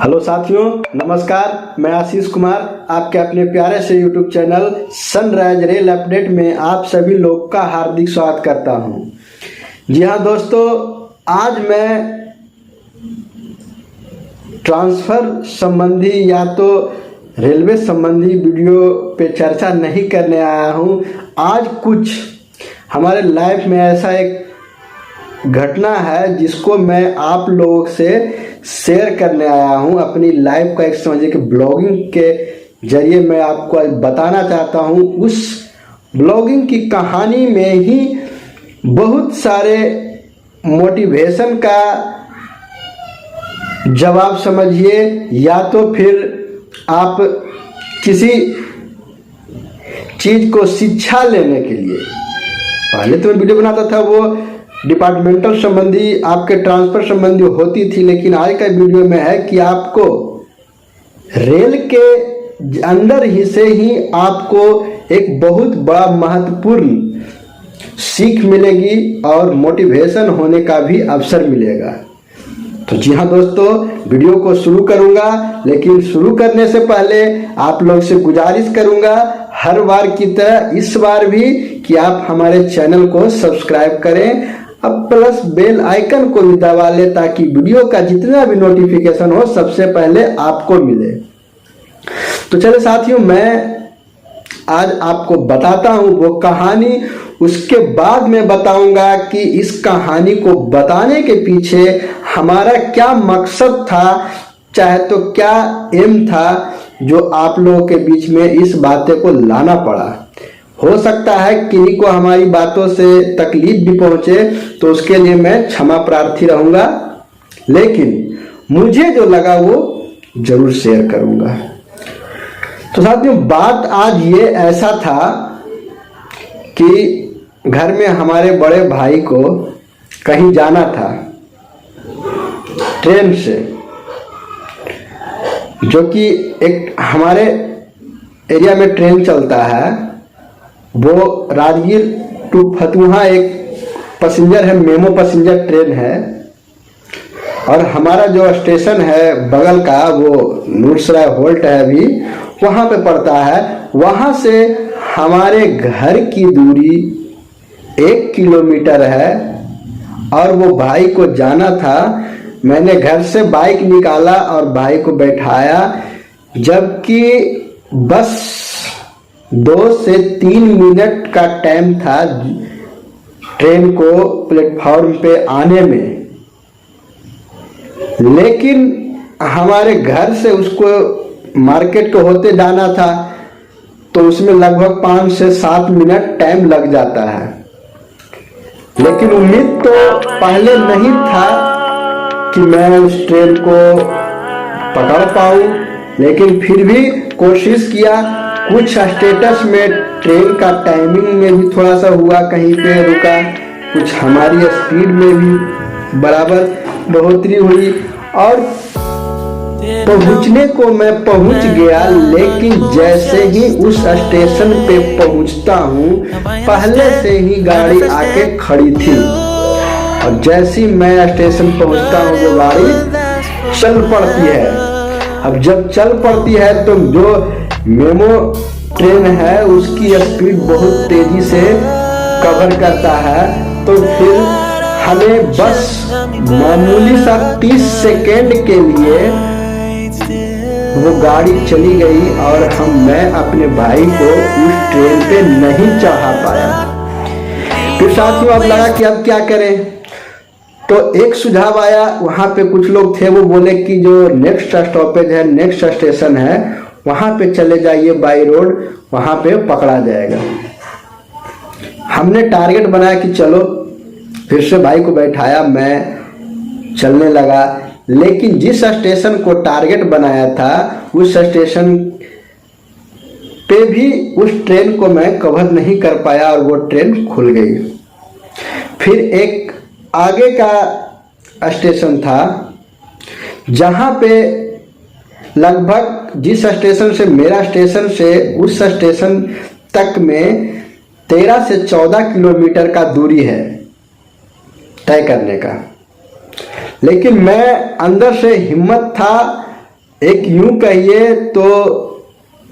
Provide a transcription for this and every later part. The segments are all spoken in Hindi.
हेलो साथियों, नमस्कार। मैं आशीष कुमार आपके अपने प्यारे से YouTube channel sunrise rail update में आप सभी लोग का हार्दिक स्वागत करता हूं। जी हाँ दोस्तों, आज मैं ट्रांसफ़र संबंधी या तो रेलवे संबंधी वीडियो पे चर्चा नहीं करने आया हूं। आज कुछ हमारे लाइफ में ऐसा एक घटना है जिसको मैं आप लोगों से शेयर करने आया हूं। अपनी लाइफ का एक समझिए कि ब्लॉगिंग के जरिए मैं आपको बताना चाहता हूं। उस ब्लॉगिंग की कहानी में ही बहुत सारे मोटिवेशन का जवाब समझिए, या तो फिर आप किसी चीज़ को शिक्षा लेने के लिए, पहले तो मैं वीडियो बनाता था वो डिपार्टमेंटल संबंधी, आपके ट्रांसफ़र संबंधी होती थी, लेकिन आज का वीडियो में है कि आपको रेल के अंदर ही से ही आपको एक बहुत बड़ा महत्वपूर्ण सीख मिलेगी और मोटिवेशन होने का भी अवसर मिलेगा। तो जी हाँ दोस्तों, वीडियो को शुरू करूंगा, लेकिन शुरू करने से पहले आप लोग से गुजारिश करूंगा हर बार की तरह इस बार भी कि आप हमारे चैनल को सब्सक्राइब करें, अब प्लस बेल आइकन को भी दबा ले ताकि वीडियो का जितना भी नोटिफिकेशन हो सबसे पहले आपको मिले। तो चलो साथियों, मैं आज आपको बताता हूं वो कहानी। उसके बाद मैं बताऊंगा कि इस कहानी को बताने के पीछे हमारा क्या मकसद था, चाहे तो क्या एम था जो आप लोगों के बीच में इस बातें को लाना पड़ा। हो सकता है किन्हीं को हमारी बातों से तकलीफ भी पहुंचे, तो उसके लिए मैं क्षमा प्रार्थी रहूंगा, लेकिन मुझे जो लगा वो जरूर शेयर करूंगा। तो साथियों, बात आज ये ऐसा था कि घर में हमारे बड़े भाई को कहीं जाना था ट्रेन से, जो कि एक हमारे एरिया में ट्रेन चलता है, वो राजगीर टू फतुहा एक पैसेंजर है, मेमो पैसेंजर ट्रेन है। और हमारा जो स्टेशन है बगल का वो नूरसराय होल्ट है, अभी वहाँ पे पड़ता है। वहाँ से हमारे घर की दूरी 1 किलोमीटर है और वो भाई को जाना था। मैंने घर से बाइक निकाला और भाई को बैठाया, जबकि बस 2 से 3 मिनट का टाइम था ट्रेन को प्लेटफॉर्म पे आने में, लेकिन हमारे घर से उसको मार्केट को होते जाना था, तो उसमें लगभग 5 से 7 मिनट टाइम लग जाता है। लेकिन उम्मीद तो पहले नहीं था कि मैं उस ट्रेन को पकड़ पाऊं, लेकिन फिर भी कोशिश किया। कुछ स्टेटस में ट्रेन का टाइमिंग में भी थोड़ा सा हुआ, कहीं पे रुका, कुछ हमारी स्पीड में भी बराबर बढ़ोतरी हुई और पहुंचने को मैं पहुंच गया। लेकिन जैसे ही उस स्टेशन पे पहुंचता हूं, पहले से ही गाड़ी आके खड़ी थी और जैसे ही मैं स्टेशन पहुंचता हूं वो गाड़ी चल पड़ती है। अब जब चल पड़ती है तो जो मेमो ट्रेन है उसकी स्पीड बहुत तेजी से कवर करता है, तो फिर हमें बस मामूली सा 30 सेकेंड के लिए वो गाड़ी चली गई और मैं अपने भाई को उस ट्रेन पे नहीं चढ़ा पाया। फिर साथियों अब लगा कि अब क्या करें, तो एक सुझाव आया। वहाँ पे कुछ लोग थे, वो बोले कि जो नेक्स्ट स्टॉपेज है, नेक्स्ट स्टेशन है, वहाँ पे चले जाइए बाई रोड, वहाँ पे पकड़ा जाएगा। हमने टारगेट बनाया कि चलो, फिर से भाई को बैठाया, मैं चलने लगा। लेकिन जिस स्टेशन को टारगेट बनाया था उस स्टेशन पे भी उस ट्रेन को मैं कवर नहीं कर पाया और वो ट्रेन खुल गई। फिर एक आगे का स्टेशन था जहाँ पे लगभग जिस स्टेशन से मेरा स्टेशन से उस स्टेशन तक में 13 से 14 किलोमीटर का दूरी है तय करने का। लेकिन मैं अंदर से हिम्मत था एक यूं कहिए तो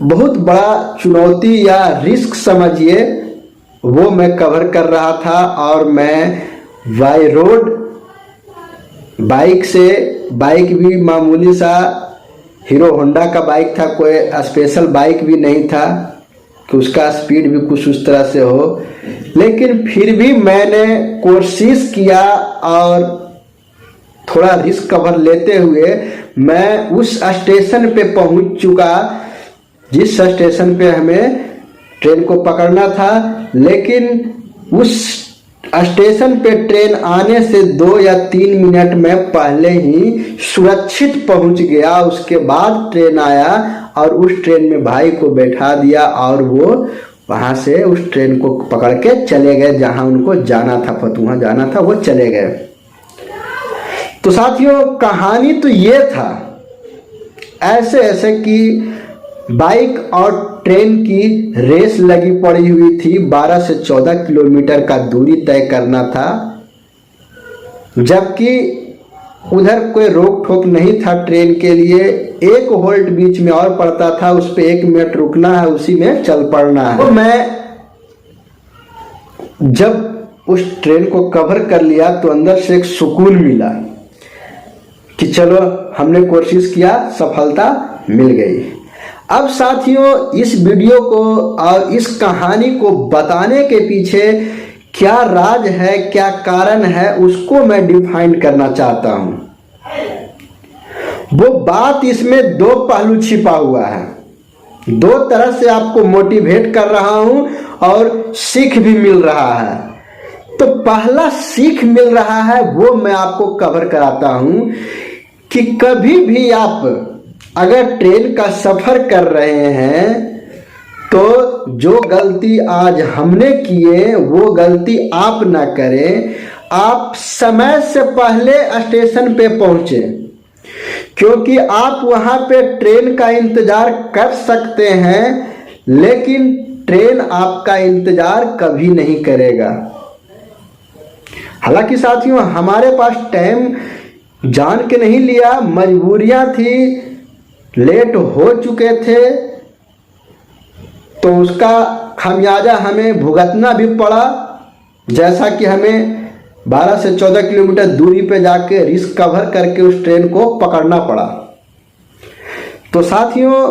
बहुत बड़ा चुनौती या रिस्क समझिए, वो मैं कवर कर रहा था। और मैं बाय रोड बाइक से, बाइक भी मामूली सा हीरो होंडा का बाइक था, कोई स्पेशल बाइक भी नहीं था कि उसका स्पीड भी कुछ उस तरह से हो, लेकिन फिर भी मैंने कोशिश किया और थोड़ा रिस्क कवर लेते हुए मैं उस स्टेशन पे पहुंच चुका जिस स्टेशन पे हमें ट्रेन को पकड़ना था। लेकिन उस स्टेशन पे ट्रेन आने से 2 या 3 मिनट में पहले ही सुरक्षित पहुंच गया। उसके बाद ट्रेन आया और उस ट्रेन में भाई को बैठा दिया और वो वहां से उस ट्रेन को पकड़ के चले गए जहां उनको जाना था, फतुहा जाना था, वो चले गए। तो साथियों कहानी तो ये था, ऐसे ऐसे कि बाइक और ट्रेन की रेस लगी पड़ी हुई थी। 12 से 14 किलोमीटर का दूरी तय करना था, जबकि उधर कोई रोक टोक नहीं था ट्रेन के लिए। एक होल्ट बीच में और पड़ता था, उस पे 1 मिनट रुकना है, उसी में चल पड़ना है। तो मैं जब उस ट्रेन को कवर कर लिया तो अंदर से एक सुकून मिला कि चलो हमने कोशिश किया, सफलता मिल गई। अब साथियों इस वीडियो को और इस कहानी को बताने के पीछे क्या राज है, क्या कारण है, उसको मैं डिफाइन करना चाहता हूं। वो बात इसमें 2 पहलू छिपा हुआ है। 2 तरह से आपको मोटिवेट कर रहा हूं और सीख भी मिल रहा है। तो पहला सीख मिल रहा है वो मैं आपको कवर कराता हूं कि कभी भी आप अगर ट्रेन का सफर कर रहे हैं तो जो गलती आज हमने किए वो गलती आप ना करें। आप समय से पहले स्टेशन पे पहुंचे, क्योंकि आप वहां पे ट्रेन का इंतजार कर सकते हैं, लेकिन ट्रेन आपका इंतजार कभी नहीं करेगा। हालांकि साथियों हमारे पास टाइम जान के नहीं लिया, मजबूरियां थी, लेट हो चुके थे, तो उसका खामियाजा हमें भुगतना भी पड़ा। जैसा कि हमें 12 से 14 किलोमीटर दूरी पे जाके रिस्क कवर करके उस ट्रेन को पकड़ना पड़ा। तो साथियों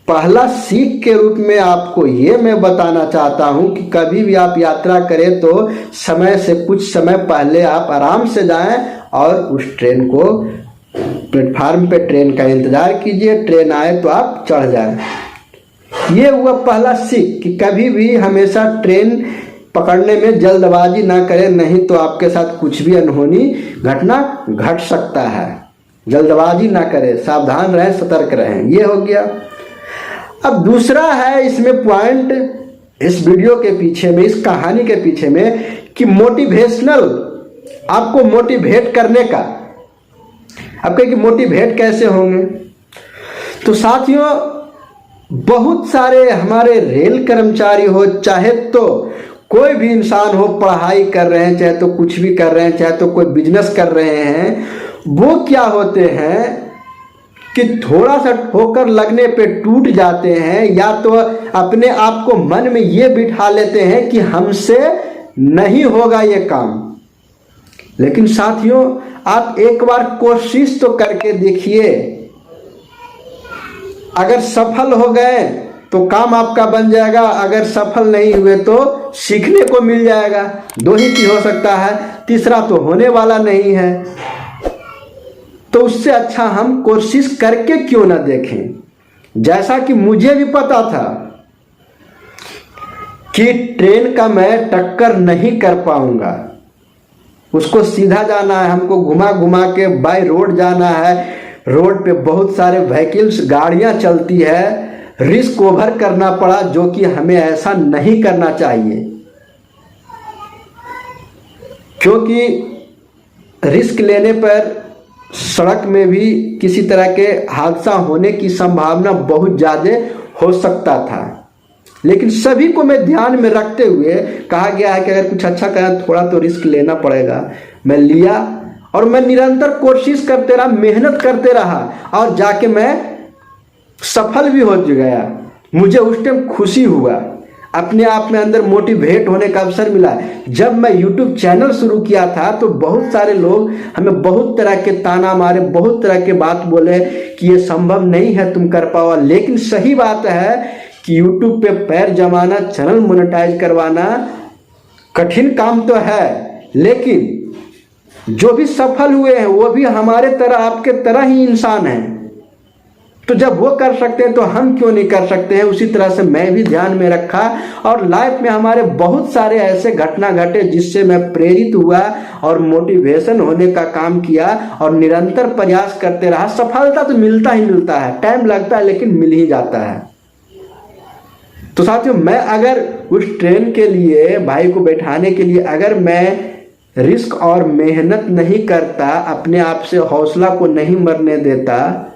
पहला सीख के रूप में आपको ये मैं बताना चाहता हूं कि कभी भी आप यात्रा करें तो समय से कुछ समय पहले आप आराम से जाएं और उस ट्रेन को प्लेटफार्म पे ट्रेन का इंतजार कीजिए, ट्रेन आए तो आप चढ़ जाएं। ये हुआ पहला सीख कि कभी भी हमेशा ट्रेन पकड़ने में जल्दबाजी ना करें, नहीं तो आपके साथ कुछ भी अनहोनी घटना घट सकता है। जल्दबाजी ना करें, सावधान रहें, सतर्क रहें। ये हो गया। अब दूसरा है इसमें पॉइंट, इस वीडियो के पीछे में, इस कहानी के पीछे में, कि मोटिवेशनल, आपको मोटिवेट करने का। अब कहें कि मोटिवेट कैसे होंगे? तो साथियों बहुत सारे हमारे रेल कर्मचारी हो, चाहे तो कोई भी इंसान हो, पढ़ाई कर रहे हैं, चाहे तो कुछ भी कर रहे हैं, चाहे तो कोई बिजनेस कर रहे हैं, वो क्या होते हैं कि थोड़ा सा ठोकर लगने पे टूट जाते हैं, या तो अपने आप को मन में ये बिठा लेते हैं कि हमसे नहीं होगा ये काम। लेकिन साथियों आप एक बार कोशिश तो करके देखिए, अगर सफल हो गए तो काम आपका बन जाएगा, अगर सफल नहीं हुए तो सीखने को मिल जाएगा। 2 ही चीज हो सकता है, तीसरा तो होने वाला नहीं है। तो उससे अच्छा हम कोशिश करके क्यों ना देखें। जैसा कि मुझे भी पता था कि ट्रेन का मैं टक्कर नहीं कर पाऊंगा, उसको सीधा जाना है, हमको घुमा घुमा के बाय रोड जाना है, रोड पे बहुत सारे व्हीकल्स, गाड़ियां चलती है, रिस्क ओवर करना पड़ा, जो कि हमें ऐसा नहीं करना चाहिए, क्योंकि रिस्क लेने पर सड़क में भी किसी तरह के हादसा होने की संभावना बहुत ज़्यादा हो सकता था। लेकिन सभी को मैं ध्यान में रखते हुए कहा गया है कि अगर कुछ अच्छा करें थोड़ा तो रिस्क लेना पड़ेगा। मैं लिया और मैं निरंतर कोशिश करते रहा, मेहनत करते रहा और जाके मैं सफल भी हो गया। मुझे उस टाइम खुशी हुआ, अपने आप में अंदर मोटिवेट होने का अवसर मिला। जब मैं यूट्यूब चैनल शुरू किया था तो बहुत सारे लोग हमें बहुत तरह के ताना मारे, बहुत तरह के बात बोले कि ये संभव नहीं है, तुम कर पाओ। लेकिन सही बात है कि यूट्यूब पे पैर जमाना, चैनल मोनेटाइज करवाना कठिन काम तो है, लेकिन जो भी सफल हुए हैं वो भी हमारे तरह, आपके तरह ही इंसान हैं। तो जब वो कर सकते हैं तो हम क्यों नहीं कर सकते हैं। उसी तरह से मैं भी ध्यान में रखा और लाइफ में हमारे बहुत सारे ऐसे घटना घटे जिससे मैं प्रेरित हुआ और मोटिवेशन होने का काम किया और निरंतर प्रयास करते रहा। सफलता तो मिलता ही मिलता है, टाइम लगता है लेकिन मिल ही जाता है। तो साथियों, मैं अगर उस ट्रेन के लिए, भाई को बैठाने के लिए अगर मैं रिस्क और मेहनत नहीं करता, अपने आप से हौसला को नहीं मरने देता,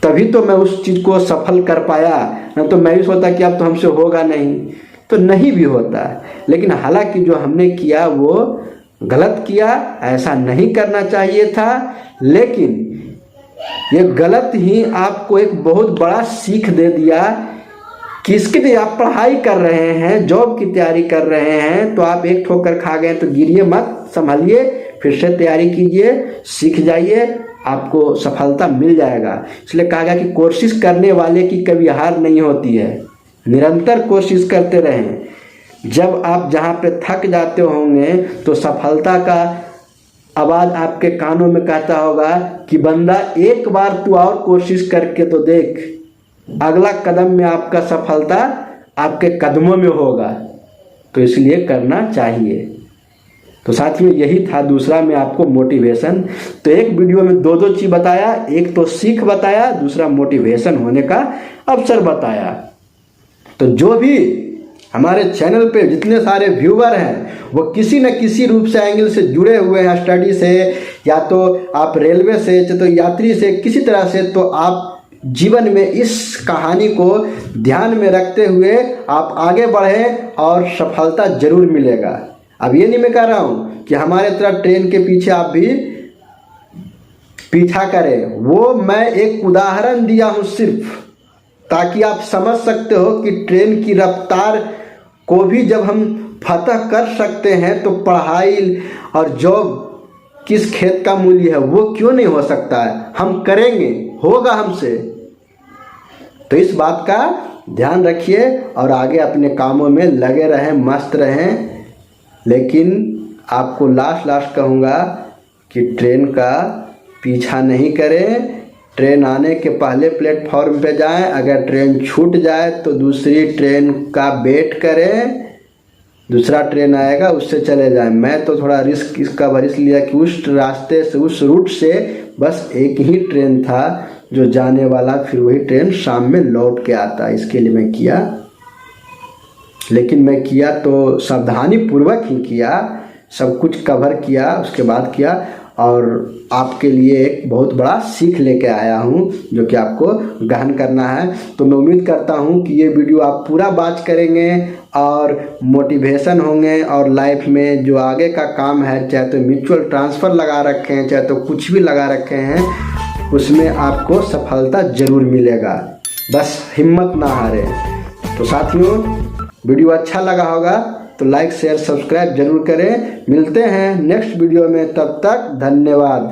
तभी तो मैं उस चीज को सफल कर पाया। ना तो मैं भी सोचता कि अब तो हमसे होगा नहीं, तो नहीं भी होता। लेकिन हालांकि जो हमने किया वो गलत किया, ऐसा नहीं करना चाहिए था। लेकिन ये गलत ही आपको एक बहुत बड़ा सीख दे दिया कि इसके लिए आप पढ़ाई कर रहे हैं, जॉब की तैयारी कर रहे हैं, तो आप एक ठोकर खा गए तो गिरिए मत, संभलिए, फिर से तैयारी कीजिए, सीख जाइए, आपको सफलता मिल जाएगा। इसलिए कहा गया कि कोशिश करने वाले की कभी हार नहीं होती है, निरंतर कोशिश करते रहें। जब आप जहाँ पे थक जाते होंगे तो सफलता का आवाज आपके कानों में कहता होगा कि बंदा एक बार तू और कोशिश करके तो देख, अगला कदम में आपका सफलता आपके कदमों में होगा। तो इसलिए करना चाहिए। तो साथियों, यही था दूसरा में आपको मोटिवेशन। तो एक वीडियो में दो चीज बताया, एक तो सीख बताया, दूसरा मोटिवेशन होने का अवसर बताया। तो जो भी हमारे चैनल पे जितने सारे व्यूवर हैं वो किसी न किसी रूप से एंगल से जुड़े हुए हैं, स्टडी से, या तो आप रेलवे से, या तो यात्री से, किसी तरह से। तो आप जीवन में इस कहानी को ध्यान में रखते हुए आप आगे बढ़ें और सफलता जरूर मिलेगा। अब ये नहीं मैं कह रहा हूँ कि हमारे तरह ट्रेन के पीछे आप भी पीछा करें, वो मैं एक उदाहरण दिया हूँ सिर्फ, ताकि आप समझ सकते हो कि ट्रेन की रफ्तार को भी जब हम फतह कर सकते हैं तो पढ़ाई और जॉब किस खेत का मूल्य है वो क्यों नहीं हो सकता है। हम करेंगे, होगा हमसे। तो इस बात का ध्यान रखिए और आगे अपने कामों में लगे रहें, मस्त रहें। लेकिन आपको लास्ट कहूँगा कि ट्रेन का पीछा नहीं करें, ट्रेन आने के पहले प्लेटफॉर्म पे जाएं। अगर ट्रेन छूट जाए तो दूसरी ट्रेन का वेट करें, दूसरा ट्रेन आएगा उससे चले जाएं। मैं तो थोड़ा रिस्क इसका वरिश लिया कि उस रास्ते से, उस रूट से बस एक ही ट्रेन था जो जाने वाला, फिर वही ट्रेन शाम में लौट के आता, इसके लिए मैं किया। लेकिन मैं किया तो सावधानी पूर्वक ही किया, सब कुछ कवर किया, उसके बाद किया और आपके लिए एक बहुत बड़ा सीख लेके आया हूँ जो कि आपको गहन करना है। तो मैं उम्मीद करता हूँ कि ये वीडियो आप पूरा वॉच करेंगे और मोटिवेशन होंगे और लाइफ में जो आगे का काम है, चाहे तो म्यूचुअल ट्रांसफ़र लगा रखे हैं, चाहे तो कुछ भी लगा रखे हैं, उसमें आपको सफलता ज़रूर मिलेगा। बस हिम्मत ना हारें। तो साथियों, वीडियो अच्छा लगा होगा तो लाइक शेयर सब्सक्राइब जरूर करें। मिलते हैं नेक्स्ट वीडियो में, तब तक धन्यवाद।